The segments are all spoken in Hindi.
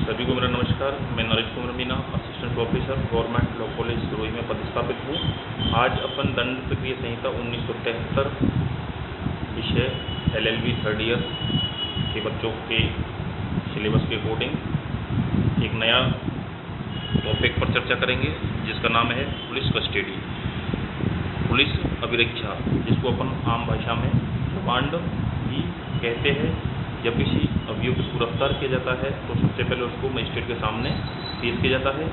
सभी को मेरा नमस्कार। मैं Naresh Kumar Meena, assistant professor, government law college Sirohi में पदस्थापित हूँ। आज अपन दंड प्रक्रिया संहिता 1973 विषय LLB थर्ड ईयर के बच्चों के सिलेबस के अकॉर्डिंग एक नया टॉपिक पर चर्चा करेंगे, जिसका नाम है पुलिस कस्टडी, पुलिस अभिरक्षा, जिसको अपन आम भाषा में रिमांड भी कहते हैं। जब किसी अभियुक्त को गिरफ्तार किया जाता है तो सबसे पहले उसको मजिस्ट्रेट के सामने पेश किया जाता है।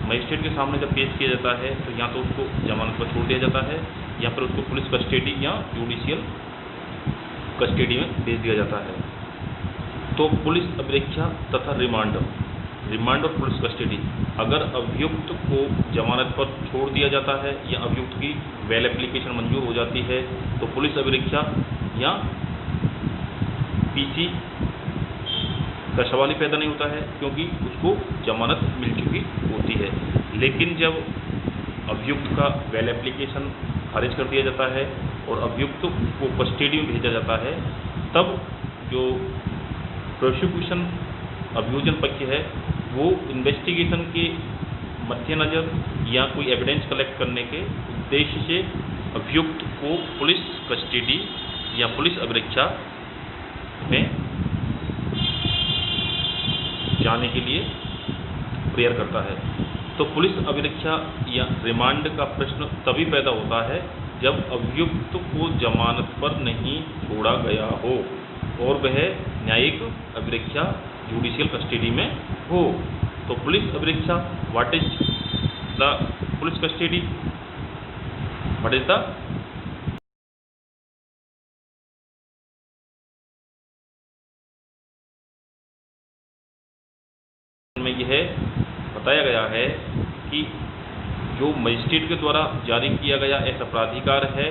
मजिस्ट्रेट के सामने जब पेश किया जाता है तो या तो उसको जमानत पर छोड़ दिया जाता है या फिर उसको पुलिस कस्टडी या जुडिशियल कस्टडी में भेज दिया जाता है। तो पुलिस अभिरक्षा तथा रिमांड और पुलिस कस्टडी, अगर अभियुक्त को जमानत पर छोड़ दिया जाता है या अभियुक्त की बेल एप्लीकेशन मंजूर हो जाती है तो पुलिस अभिरक्षा या PC का सवाल ही पैदा नहीं होता है, क्योंकि उसको जमानत मिल चुकी होती है। लेकिन जब अभियुक्त का बेल एप्लीकेशन खारिज कर दिया जाता है और अभियुक्त को कस्टडी में भेजा जाता है, तब जो प्रोसिक्यूशन अभियोजन पक्ष है वो इन्वेस्टिगेशन के मद्देनज़र या कोई एविडेंस कलेक्ट करने के उद्देश्य से अभियुक्त को पुलिस कस्टडी या पुलिस अभिरक्षा में जाने के लिए प्रेयर करता है। तो पुलिस अभिरक्षा या रिमांड का प्रश्न तभी पैदा होता है जब अभियुक्त को जमानत पर नहीं छोड़ा गया हो और वह न्यायिक अभिरक्षा जुडिशियल कस्टडी में हो। तो पुलिस अभिरक्षा, what is the police custody, what is the में यह बताया गया है कि जो मजिस्ट्रेट के द्वारा जारी किया गया ऐसा प्राधिकार है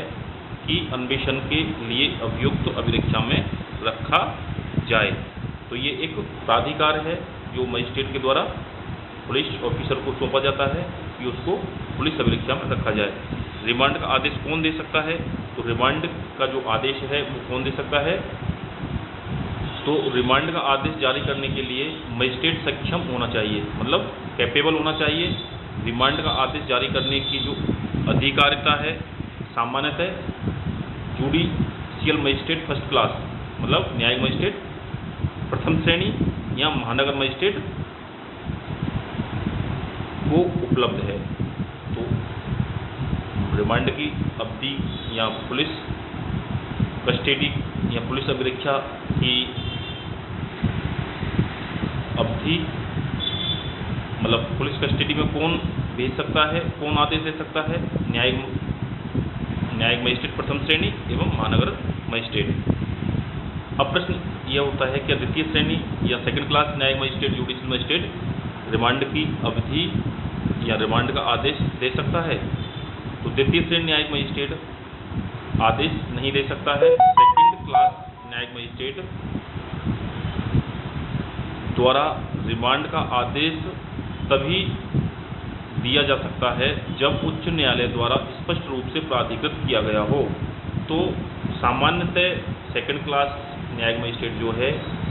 कि अन्वेषण के लिए अभियुक्त अभिरक्षा में रखा जाए। तो ये एक प्राधिकार है जो मजिस्ट्रेट के द्वारा पुलिस ऑफिसर को सौंपा जाता है कि उसको पुलिस अभिरक्षा में रखा जाए। रिमांड का आदेश कौन दे सकता है? तो रिमांड का जो आदेश है वो कौन दे सकता है? तो रिमांड का आदेश जारी करने के लिए मजिस्ट्रेट सक्षम होना चाहिए, मतलब कैपेबल होना चाहिए। रिमांड का आदेश जारी करने की जो अधिकारिता है सामान्यतः जुडिशियल मजिस्ट्रेट फर्स्ट क्लास, मतलब न्यायिक मजिस्ट्रेट प्रथम श्रेणी या महानगर मजिस्ट्रेट को उपलब्ध है। तो रिमांड की अवधि या पुलिस कस्टडी या पुलिस अभिरक्षा की अवधि, मतलब पुलिस कस्टडी में कौन भेज सकता है, कौन आदेश दे सकता है? न्यायिक मजिस्ट्रेट प्रथम श्रेणी एवं महानगर मजिस्ट्रेट। अब प्रश्न यह होता है कि द्वितीय श्रेणी या सेकंड क्लास न्यायिक मजिस्ट्रेट जुडिशियल मजिस्ट्रेट रिमांड की अवधि या रिमांड का आदेश दे सकता है? तो द्वितीय श्रेणी न्यायिक मजिस्ट्रेट आदेश नहीं दे सकता है। सेकंड क्लास न्यायिक मजिस्ट्रेट द्वारा रिमांड का आदेश तभी दिया जा सकता है जब उच्च न्यायालय द्वारा स्पष्ट रूप से प्राधिकृत किया गया हो। तो सामान्यतः सेकंड क्लास न्यायिक मजिस्ट्रेट जो है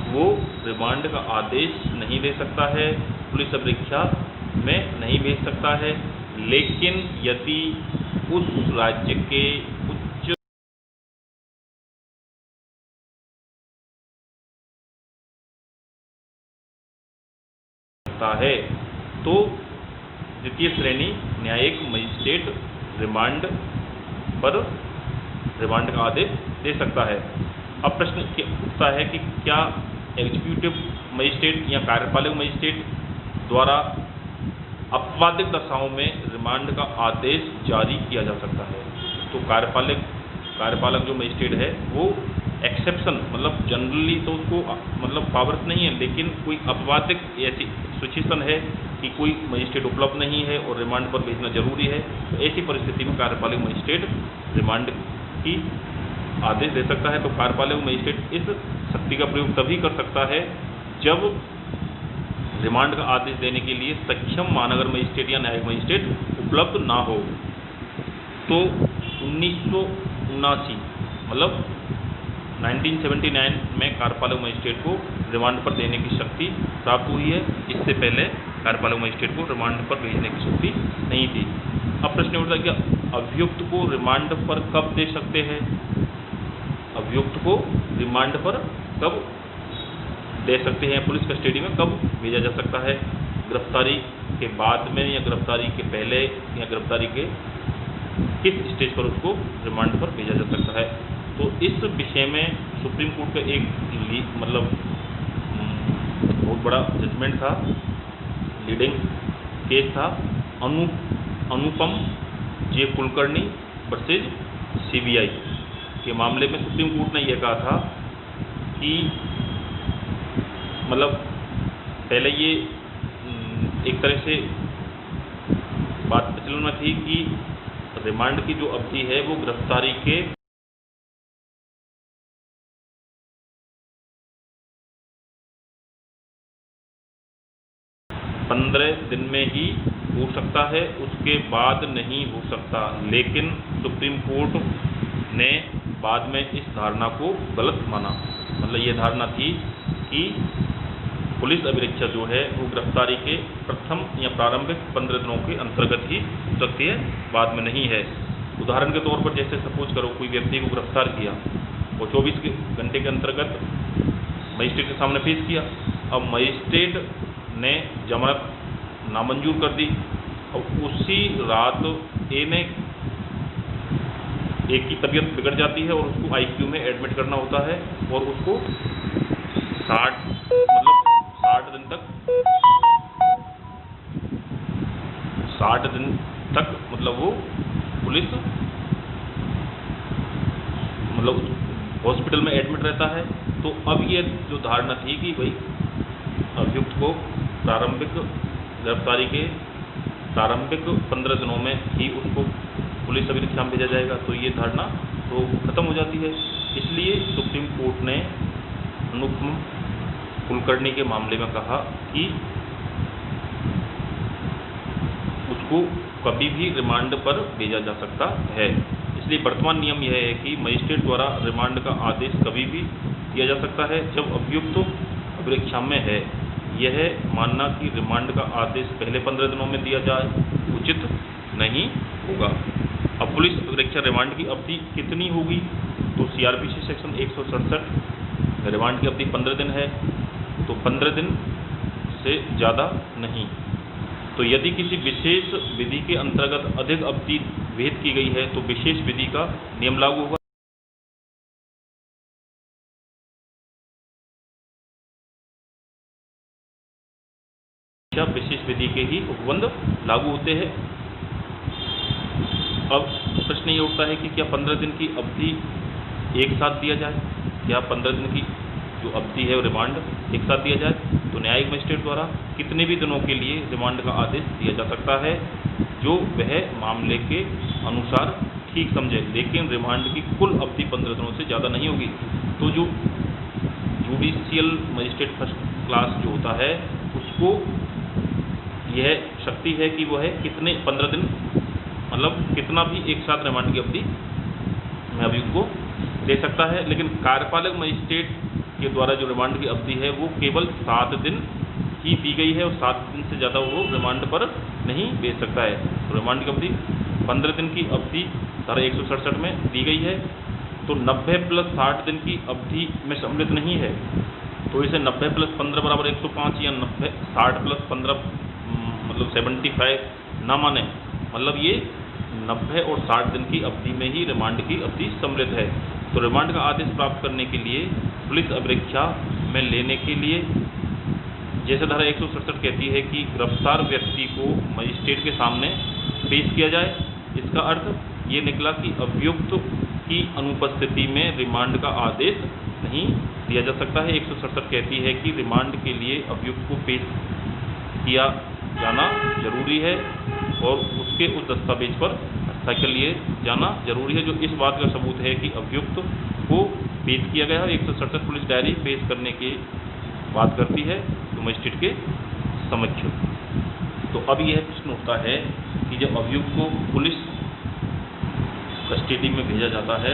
वो रिमांड का आदेश नहीं दे सकता है, पुलिस अभिरक्षा में नहीं भेज सकता है। लेकिन यदि उस राज्य के उच्च है तो द्वितीय श्रेणी न्यायिक मजिस्ट्रेट रिमांड पर रिमांड का आदेश दे सकता है। अब प्रश्न उठता है कि क्या एग्जीक्यूटिव मजिस्ट्रेट या कार्यपालक मजिस्ट्रेट द्वारा अपवादिक दशाओं में रिमांड का आदेश जारी किया जा सकता है? तो कार्यपालक जो मजिस्ट्रेट है वो एक्सेप्शन, मतलब जनरली तो उसको मतलब पावर्स नहीं है, लेकिन कोई अपवादिक ऐसी सिचुएशन है कि कोई मजिस्ट्रेट उपलब्ध नहीं है और रिमांड पर भेजना जरूरी है, तो ऐसी परिस्थिति में कार्यपालक मजिस्ट्रेट रिमांड की आदेश दे सकता है। तो कार्यपालक मजिस्ट्रेट इस शक्ति का प्रयोग तभी कर सकता है जब रिमांड का आदेश देने के लिए सक्षम महानगर मजिस्ट्रेट या न्यायिक मजिस्ट्रेट उपलब्ध ना हो। तो 1979 मतलब 1979 में कार्यपालक मजिस्ट्रेट को रिमांड पर देने की शक्ति प्राप्त हुई है। इससे पहले कार्यपालक मजिस्ट्रेट को रिमांड पर भेजने की छुट्टी नहीं थी। अब प्रश्न उठता है कि अभियुक्त को रिमांड पर कब दे सकते हैं? अभियुक्त को रिमांड पर कब दे सकते हैं? पुलिस कस्टडी में कब भेजा जा सकता है? गिरफ्तारी के बाद में या गिरफ्तारी के पहले या गिरफ्तारी के किस स्टेज पर उसको रिमांड पर भेजा जा सकता है? तो इस विषय में सुप्रीम कोर्ट का एक बहुत बड़ा जजमेंट था, लीडिंग केस था, अनुपम जे कुलकर्णी वर्सेज CBI के मामले में सुप्रीम कोर्ट ने यह कहा था कि पहले ये एक तरह से बात प्रचलन में थी कि रिमांड की जो अवधि है वो गिरफ्तारी के 15 दिन में ही हो सकता है, उसके बाद नहीं हो सकता। लेकिन सुप्रीम कोर्ट ने बाद में इस धारणा को गलत माना। ये धारणा थी कि पुलिस अभिरक्षा जो है वो गिरफ्तारी के प्रथम या प्रारंभिक 15 दिनों के अंतर्गत ही हो सकती है, बाद में नहीं है। उदाहरण के तौर पर जैसे सपोज करो कोई व्यक्ति को गिरफ्तार किया और 24 घंटे के अंतर्गत मजिस्ट्रेट के सामने पेश किया। अब मजिस्ट्रेट ने जमानत नामंजूर कर दी और उसी रात ए की तबीयत बिगड़ जाती है और उसको ICU में एडमिट करना होता है और उसको 60 दिन तक वो पुलिस हॉस्पिटल में एडमिट रहता है। तो अब ये जो धारणा थी कि भाई अभियुक्त को गिरफ्तारी के प्रारंभिक 15 दिनों में ही उसको पुलिस अभिरक्षा में भेजा जाएगा, तो ये धारणा तो खत्म हो जाती है। इसलिए सुप्रीम कोर्ट ने अनुपम कुलकर्णी के मामले में कहा कि उसको कभी भी रिमांड पर भेजा जा सकता है। इसलिए वर्तमान नियम यह है कि मजिस्ट्रेट द्वारा रिमांड का आदेश कभी भी दिया जा सकता है जब अभियुक्त अभिरक्षा में है। यह मानना कि रिमांड का आदेश पहले 15 दिनों में दिया जाए उचित नहीं होगा। अब पुलिस अभिरक्षा रिमांड की अवधि कितनी होगी? तो CRPC सेक्शन 167 रिमांड की अवधि 15 दिन है, तो 15 दिन से ज़्यादा नहीं। तो यदि किसी विशेष विधि के अंतर्गत अधिक अवधि विहित की गई है तो विशेष विधि का नियम लागू होगा। विशेष विधि के ही उपबंध लागू होते हैं। अब प्रश्न ये उठता है कि क्या 15 दिन की अवधि एक साथ दिया जाए? क्या 15 दिन की जो अवधि है रिमांड एक साथ दिया जाए? तो न्यायिक मजिस्ट्रेट द्वारा कितने भी दिनों के लिए रिमांड का आदेश दिया जा सकता है जो वह मामले के अनुसार ठीक समझे, लेकिन रिमांड की कुल अवधि 15 दिनों से ज़्यादा नहीं होगी। तो जो जुडिशियल मजिस्ट्रेट फर्स्ट क्लास जो होता है उसको यह शक्ति है कि वह कितने 15 दिन कितना भी एक साथ रिमांड की अवधि में अभियुक्त को दे सकता है। लेकिन कार्यपालक मजिस्ट्रेट के द्वारा जो रिमांड की अवधि है वो केवल 7 दिन ही दी गई है और 7 दिन से ज़्यादा वो रिमांड पर नहीं भेज सकता है। तो रिमांड की अवधि 15 दिन की अवधि धारा 167 में दी गई है। तो 90 + 60 दिन की अवधि में सम्मिलित नहीं है, तो इसे 90 + 15 = 105 या 60 + 15 75 ना माने। ये 90 और 60 दिन की अवधि में ही रिमांड की अवधि सम्मिलित है। तो रिमांड का आदेश प्राप्त करने के लिए पुलिस अभिरक्षा में लेने के लिए जैसे धारा 167 कहती है कि गिरफ्तार व्यक्ति को मजिस्ट्रेट के सामने पेश किया जाए। इसका अर्थ ये निकला कि अभियुक्त की अनुपस्थिति में रिमांड का आदेश नहीं दिया जा सकता है। 167 कहती है कि रिमांड के लिए अभियुक्त को पेश किया जाना जरूरी है और उसके उस दस्तावेज पर हस्ताक्षर लिए जाना जरूरी है जो इस बात का सबूत है कि अभियुक्त को पेश किया गया है। 167 पुलिस डायरी पेश करने की बात करती है तो मजिस्ट्रेट के समक्ष। तो अब यह प्रश्न उठता है कि जब अभियुक्त को पुलिस कस्टडी में भेजा जाता है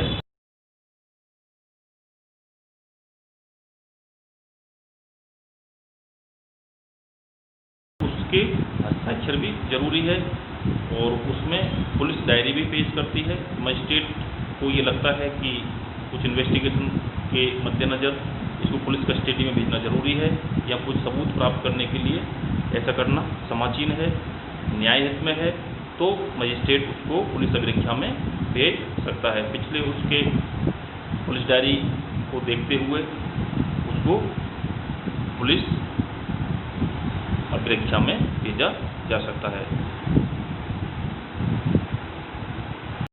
उसके हस्ताक्षर भी जरूरी है और उसमें पुलिस डायरी भी पेश करती है। मजिस्ट्रेट को ये लगता है कि कुछ इन्वेस्टिगेशन के मद्देनज़र इसको पुलिस कस्टडी में भेजना जरूरी है या कुछ सबूत प्राप्त करने के लिए ऐसा करना समाचीन है, न्याय हित में है, तो मजिस्ट्रेट उसको पुलिस अभिरक्षा में भेज सकता है। पिछले उसके पुलिस डायरी को देखते हुए उसको पुलिस अभिरक्षा में भेजा जा सकता है।